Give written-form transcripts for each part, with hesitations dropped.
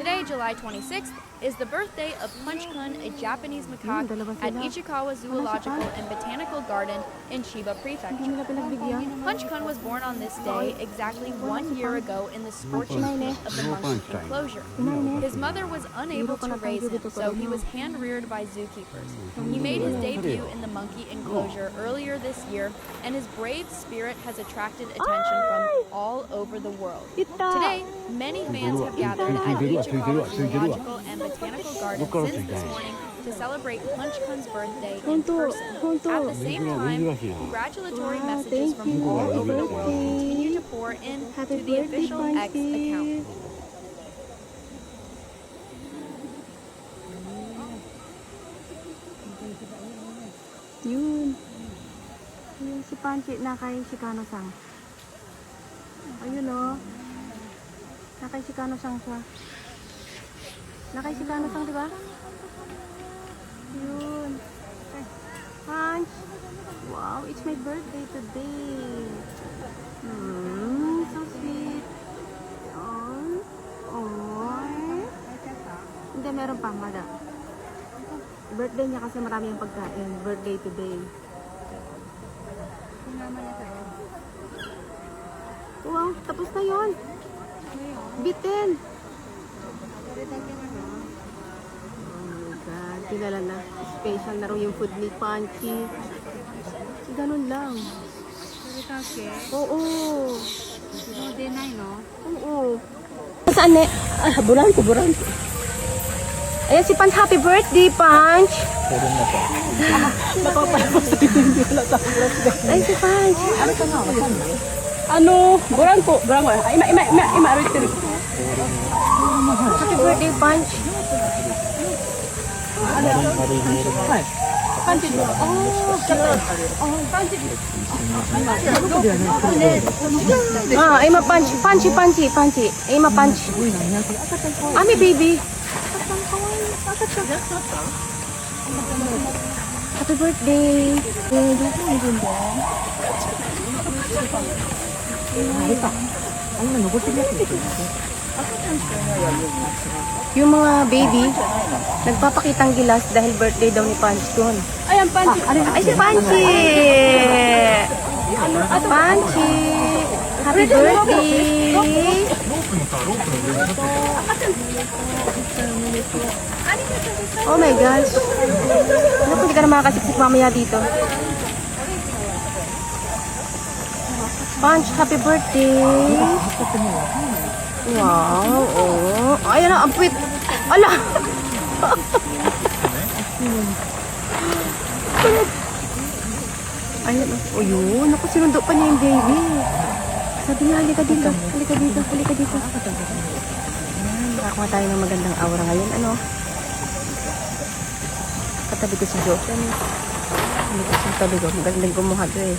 Today, July 26th, is the birthday of Punch-kun, a Japanese macaque at Ichikawa Zoological and Botanical Garden in Chiba Prefecture. Punch-kun was born on this day exactly 1 year ago in the scorching heat of the monkey enclosure. His mother was unable to raise him, so he was hand-reared by zookeepers. He made his debut in the monkey enclosure earlier this year, and his brave spirit has attracted attention from all over the world. Today, many fans have gathered at Ichikawa Zoological and Botanical Garden since this morning to celebrate Punch-kun's birthday in person. At the same time, congratulatory messages from all over the world continue to pour in to the official X account. Yun. Yung si Panchi na kay Shikano-san. Ayun o. Nakay Shikano-san siya. Nakay Shikano-san, di ba? Yun. Punch. Wow, it's my birthday today. So sweet. Yun. Oh. Hindi, meron pa, mada. Birthday niya kasi marami yung pagkain. Birthday today. Wow, tapos na yun. Bitin. Oh my God. Kilala na. Special na raw yung food ni Punchy. Ganun lang. Oo. Oo. Saan eh? Buran ko. Ayan si Punch. Happy birthday, Punch! Ay, si Punch. Buran ko. Ima. Happy birthday, Punch. Ima Punch. Punchy. Ima Punch. Ami, baby. Happy birthday. Yung mga baby, nagpapakitang gilas dahil birthday daw ni Punch-kun. Ayan, Panchi. Ay, si Punchy! Punchy! Happy birthday! Oh my gosh. Naku, hindi ka na makakasiksik mamaya dito. Punch, happy birthday. Wow, oh. Ayan na, ampwit. Ala! Ayan, oh yun. Naku, sinundo pa niya yung baby. Sabi niya, halika dito. Nakakuha tayo ng magandang aura ngayon. Ano? Katabi ko si Jo. Hindi ko sa tabi ko. Magandang kumuha ko eh.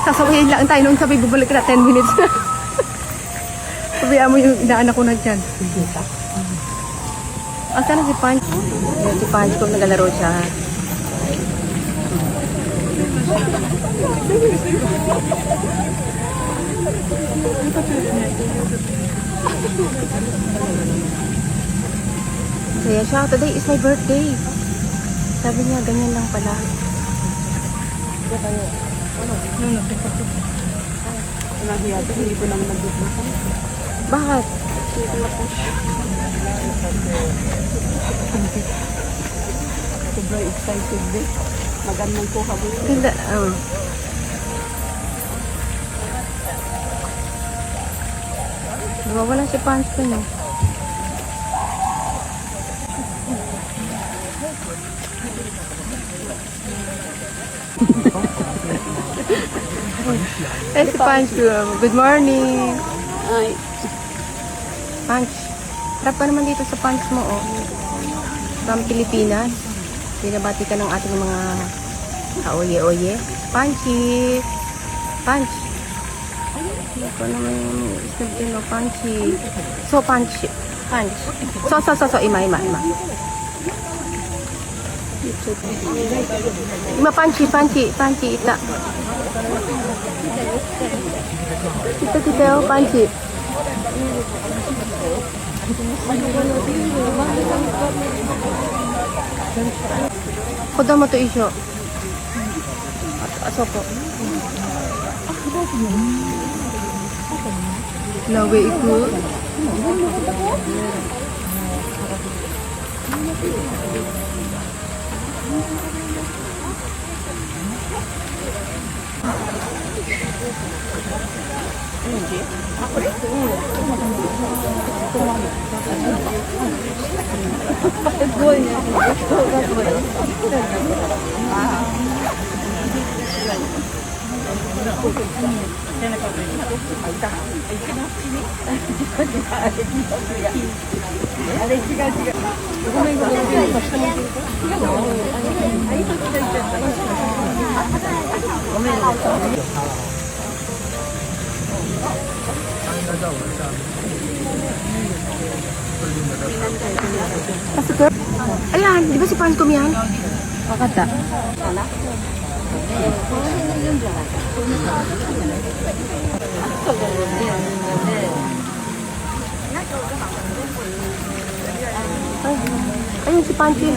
Sasawayin lang tayo nung sabi bubalik na 10 minutes na. Sabihan mo yung inaanak ko na dyan. Asan na si Punch? Si Punch kung nagalaro siya. Saya siya. Today is my birthday. Sabi niya, ganyan lang pala. Hindi ko naman nag-business. Bakit? Sobrang excited din. Magandang kuha mo yun. Ganda. Wala si Punch ko, no? Hey, si Punch. Good morning. Ay. Punch. Harap ka naman dito sa Punch mo, oh. From Pilipinas. Binabati ka ng ating mga kaoye-oye. Punchy. Punch. Ako naman yung isnabin, no? Punchy. So, Punch. So. Ima. 今パンチパンチパンチいた。いた来たよパンチ。子供と一緒。あそこ。ラ上行く。Masuk ke? Ayan, di ba si Pancom yan? Makata. Ayun si Panchi.